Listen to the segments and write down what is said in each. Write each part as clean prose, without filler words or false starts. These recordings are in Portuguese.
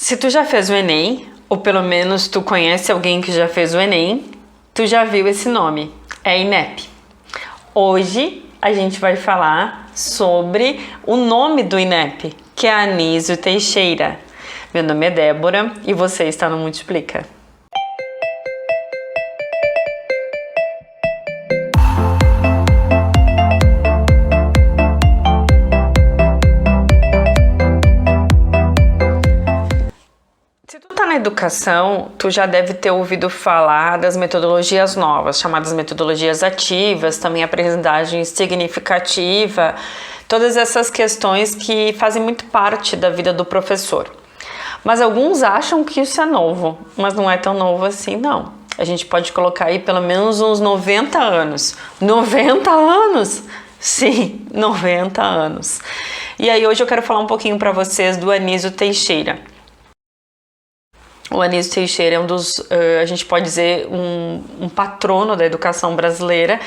Se tu já fez o Enem, ou pelo menos tu conhece alguém que já fez o Enem, tu já viu esse nome, é INEP. Hoje a gente vai falar sobre o nome do INEP, que é Anísio Teixeira. Meu nome é Débora e você está no Multiplica. Na educação, tu já deve ter ouvido falar das metodologias novas, chamadas metodologias ativas, também aprendizagem significativa, todas essas questões que fazem muito parte da vida do professor. Mas alguns acham que isso é novo, mas não é tão novo assim, não. A gente pode colocar aí pelo menos uns 90 anos. 90 anos? Sim, 90 anos. E aí hoje eu quero falar um pouquinho para vocês do Anísio Teixeira. O Anísio Teixeira é um dos, a gente pode dizer, um patrono da educação brasileira,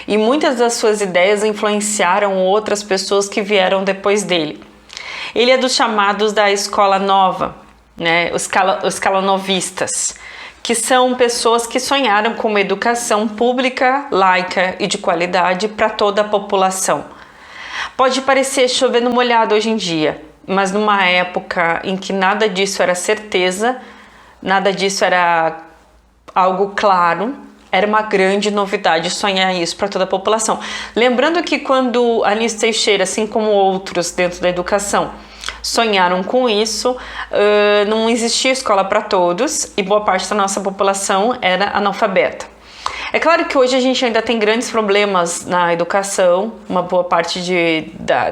e muitas das suas ideias influenciaram outras pessoas que vieram depois dele. Ele é dos chamados da Escola Nova, né, os calanovistas, que são pessoas que sonharam com uma educação pública, laica e de qualidade para toda a população. Pode parecer chovendo molhado hoje em dia, mas numa época em que nada disso era certeza, nada disso era algo claro, era uma grande novidade sonhar isso para toda a população. Lembrando que quando Anísio Teixeira, assim como outros dentro da educação, sonharam com isso, não existia escola para todos e boa parte da nossa população era analfabeta. É claro que hoje a gente ainda tem grandes problemas na educação, uma boa parte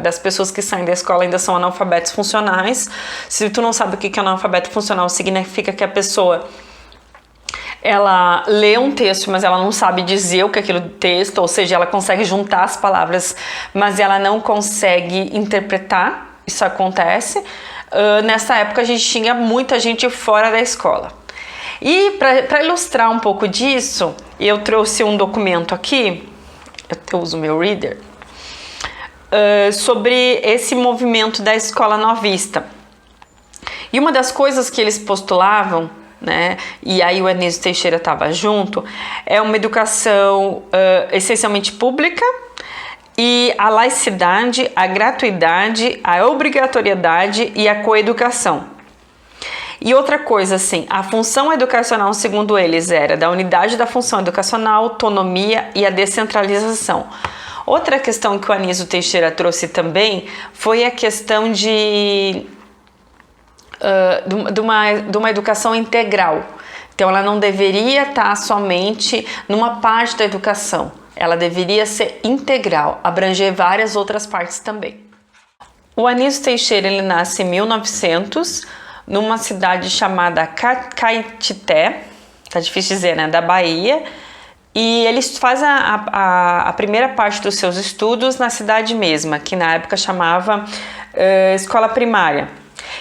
das pessoas que saem da escola ainda são analfabetos funcionais. Se tu não sabe o que é analfabeto funcional, significa que a pessoa ela lê um texto, mas ela não sabe dizer o que é aquele texto, ou seja, ela consegue juntar as palavras, mas ela não consegue interpretar. Isso acontece. Nessa época a gente tinha muita gente fora da escola. E para ilustrar um pouco disso, eu trouxe um documento aqui, eu uso o meu reader, sobre esse movimento da escola novista. E uma das coisas que eles postulavam, né, e aí o Anísio Teixeira estava junto, é uma educação essencialmente pública, e a laicidade, a gratuidade, a obrigatoriedade e a coeducação. E outra coisa, assim, a função educacional, segundo eles, era da unidade da função educacional, autonomia e a descentralização. Outra questão que o Anísio Teixeira trouxe também foi a questão de uma educação integral. Então, ela não deveria estar somente numa parte da educação, ela deveria ser integral, abranger várias outras partes também. O Anísio Teixeira, ele nasce em 1900, numa cidade chamada Caetité, tá difícil dizer, né, da Bahia, e ele faz a primeira parte dos seus estudos na cidade mesma, que na época chamava escola primária,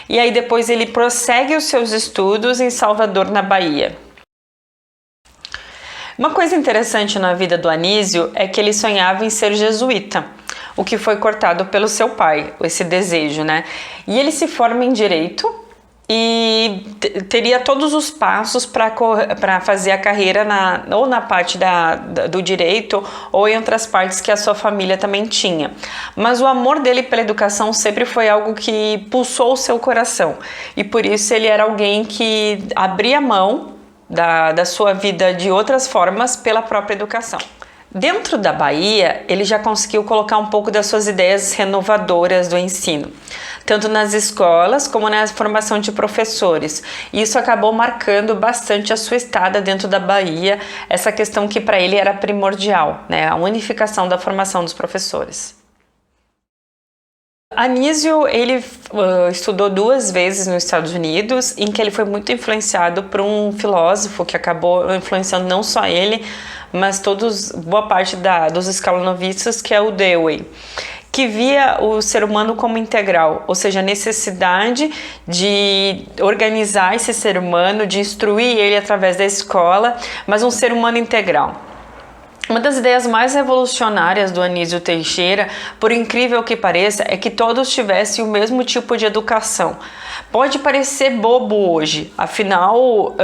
e aí depois ele prossegue os seus estudos em Salvador, na Bahia. Uma coisa interessante na vida do Anísio é que ele sonhava em ser jesuíta, o que foi cortado pelo seu pai, esse desejo, né, e ele se forma em Direito, e teria todos os passos para fazer a carreira ou na parte do direito ou em outras partes que a sua família também tinha. Mas o amor dele pela educação sempre foi algo que pulsou o seu coração, e por isso ele era alguém que abria mão da sua vida de outras formas pela própria educação. Dentro da Bahia, ele já conseguiu colocar um pouco das suas ideias renovadoras do ensino, tanto nas escolas como na formação de professores. E isso acabou marcando bastante a sua estada dentro da Bahia, essa questão que para ele era primordial, né? A unificação da formação dos professores. Anísio, ele estudou 2 vezes nos Estados Unidos, em que ele foi muito influenciado por um filósofo que acabou influenciando não só ele, mas boa parte dos escalonovistas, que é o Dewey, que via o ser humano como integral, ou seja, a necessidade de organizar esse ser humano, de instruir ele através da escola, mas um ser humano integral. Uma das ideias mais revolucionárias do Anísio Teixeira, por incrível que pareça, é que todos tivessem o mesmo tipo de educação. Pode parecer bobo hoje, afinal,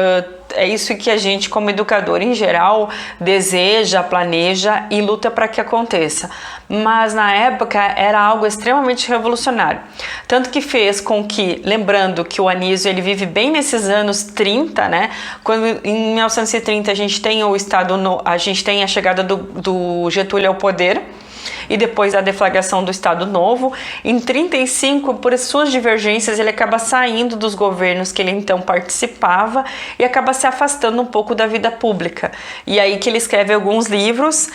é isso que a gente, como educador em geral, deseja, planeja e luta para que aconteça. Mas na época era algo extremamente revolucionário. Tanto que fez com que, lembrando que o Anísio ele vive bem nesses anos 30, né? Quando em 1930 a gente tem o a gente tem a chegada do Getúlio ao poder, e depois a deflagração do Estado Novo. Em 35, por suas divergências, ele acaba saindo dos governos que ele então participava e acaba se afastando um pouco da vida pública. E aí que ele escreve alguns livros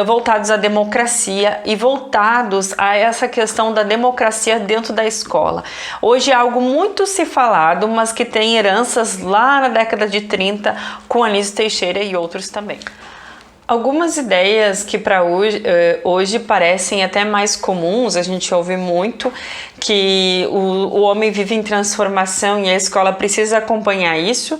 voltados à democracia e voltados a essa questão da democracia dentro da escola. Hoje é algo muito se falado, mas que tem heranças lá na década de 30 com Anísio Teixeira e outros também. Algumas ideias que para hoje parecem até mais comuns, a gente ouve muito que o homem vive em transformação e a escola precisa acompanhar isso,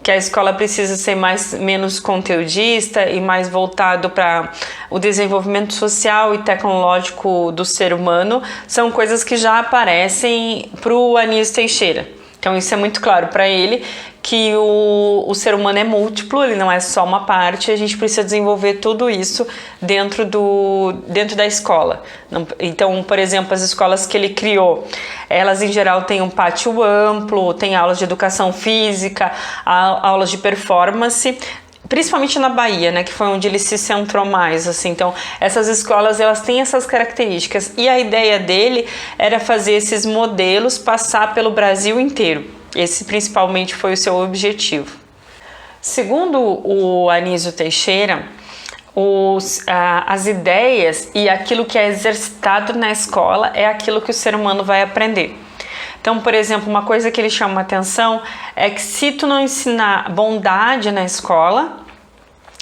que a escola precisa ser menos conteudista e mais voltado para o desenvolvimento social e tecnológico do ser humano, são coisas que já aparecem para o Anísio Teixeira. Então isso é muito claro para ele, que o ser humano é múltiplo, ele não é só uma parte, a gente precisa desenvolver tudo isso dentro da escola. Então, por exemplo, as escolas que ele criou, elas em geral têm um pátio amplo, tem aulas de educação física, aulas de performance, principalmente na Bahia, né, que foi onde ele se centrou mais, assim. Então, essas escolas, elas têm essas características, e a ideia dele era fazer esses modelos passar pelo Brasil inteiro. Esse principalmente foi o seu objetivo. Segundo o Anísio Teixeira, as ideias e aquilo que é exercitado na escola é aquilo que o ser humano vai aprender. Então, por exemplo, uma coisa que ele chama a atenção é que se tu não ensinar bondade na escola,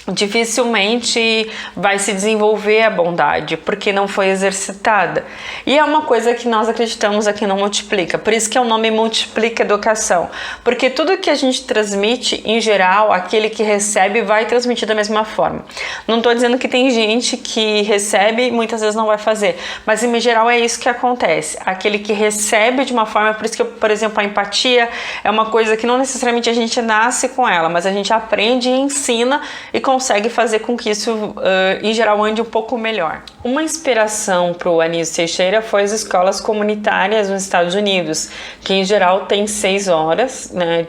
dificilmente vai se desenvolver a bondade, porque não foi exercitada. E é uma coisa que nós acreditamos aqui no Multiplica, por isso que é o nome Multiplica Educação, porque tudo que a gente transmite, em geral, aquele que recebe vai transmitir da mesma forma. Não estou dizendo que tem gente que recebe e muitas vezes não vai fazer, mas em geral é isso que acontece. Aquele que recebe de uma forma, por isso que, por exemplo, a empatia é uma coisa que não necessariamente a gente nasce com ela, mas a gente aprende e ensina e consegue fazer com que isso, em geral, ande um pouco melhor. Uma inspiração para o Anísio Teixeira foi as escolas comunitárias nos Estados Unidos, que em geral tem 6 horas, né,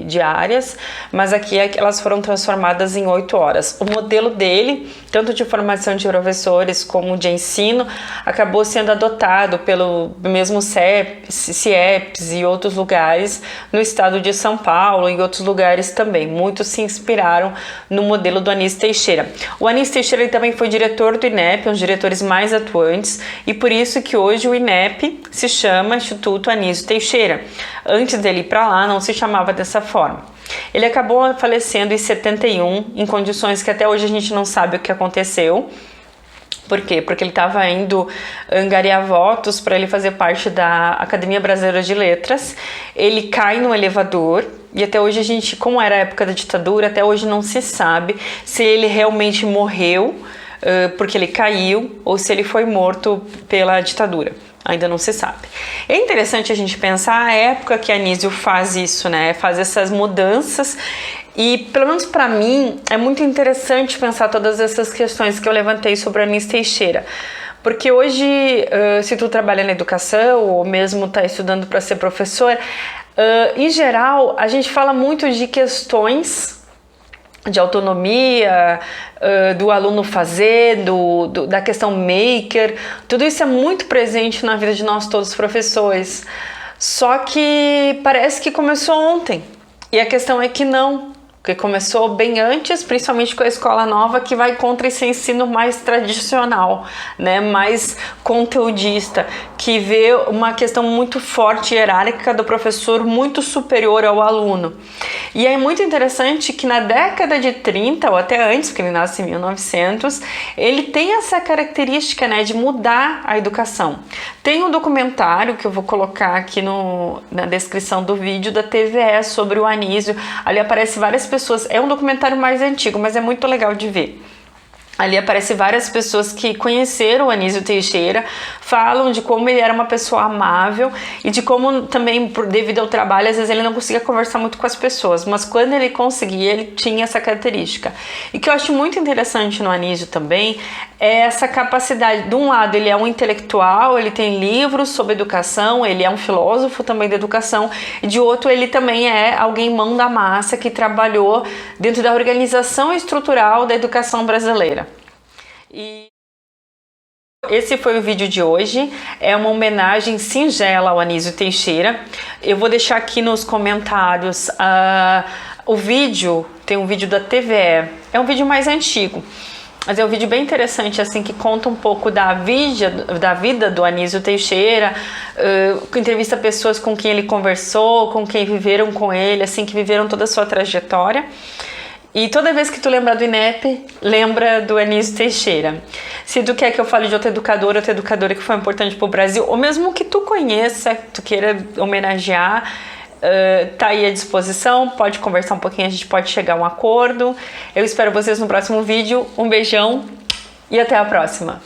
diárias, mas aqui elas foram transformadas em 8 horas. O modelo dele, tanto de formação de professores como de ensino, acabou sendo adotado pelo mesmo CIEPS e outros lugares no estado de São Paulo e outros lugares também. Muitos se inspiraram no modelo do Anísio Teixeira. O Anísio Teixeira ele também foi diretor do INEP, um dos diretores mais atuantes, e por isso que hoje o INEP se chama Instituto Anísio Teixeira. Antes dele ir para lá, não se chamava dessa forma. Ele acabou falecendo em 71, em condições que até hoje a gente não sabe o que aconteceu. Por quê? Porque ele estava indo angariar votos para ele fazer parte da Academia Brasileira de Letras. Ele cai no elevador e até hoje a gente, como era a época da ditadura, até hoje não se sabe se ele realmente morreu porque ele caiu ou se ele foi morto pela ditadura. Ainda não se sabe. É interessante a gente pensar a época que Anísio faz isso, né? Faz essas mudanças. E, pelo menos para mim, é muito interessante pensar todas essas questões que eu levantei sobre Anísio Teixeira. Porque hoje, se tu trabalha na educação ou mesmo está estudando para ser professor, em geral, a gente fala muito de questões de autonomia, do aluno fazer, da questão maker. Tudo isso é muito presente na vida de nós todos professores. Só que parece que começou ontem. E a questão é que não. Porque começou bem antes, principalmente com a escola nova, que vai contra esse ensino mais tradicional, né? Mais conteudista, que vê uma questão muito forte, hierárquica do professor, muito superior ao aluno. E é muito interessante que na década de 30, ou até antes, porque ele nasce em 1900, ele tem essa característica, né, de mudar a educação. Tem um documentário que eu vou colocar aqui na descrição do vídeo da TVE sobre o Anísio. Ali aparece várias pessoas. É um documentário mais antigo, mas é muito legal de ver. Ali aparece várias pessoas que conheceram o Anísio Teixeira, falam de como ele era uma pessoa amável e de como também, devido ao trabalho, às vezes ele não conseguia conversar muito com as pessoas, mas quando ele conseguia, ele tinha essa característica. E que eu acho muito interessante no Anísio também é essa capacidade. De um lado, ele é um intelectual, ele tem livros sobre educação, ele é um filósofo também da educação, e de outro, ele também é alguém mão da massa que trabalhou dentro da organização estrutural da educação brasileira. E esse foi o vídeo de hoje, é uma homenagem singela ao Anísio Teixeira. Eu vou deixar aqui nos comentários o vídeo, tem um vídeo da TVE, é um vídeo mais antigo, mas é um vídeo bem interessante, assim, que conta um pouco da vida do Anísio Teixeira, entrevista pessoas com quem ele conversou, com quem viveram com ele, assim, que viveram toda a sua trajetória. E toda vez que tu lembrar do INEP, lembra do Anísio Teixeira. Se tu quer que eu fale de outra educadora que foi importante para o Brasil, ou mesmo que tu conheça, que tu queira homenagear, tá aí à disposição, pode conversar um pouquinho, a gente pode chegar a um acordo. Eu espero vocês no próximo vídeo. Um beijão e até a próxima!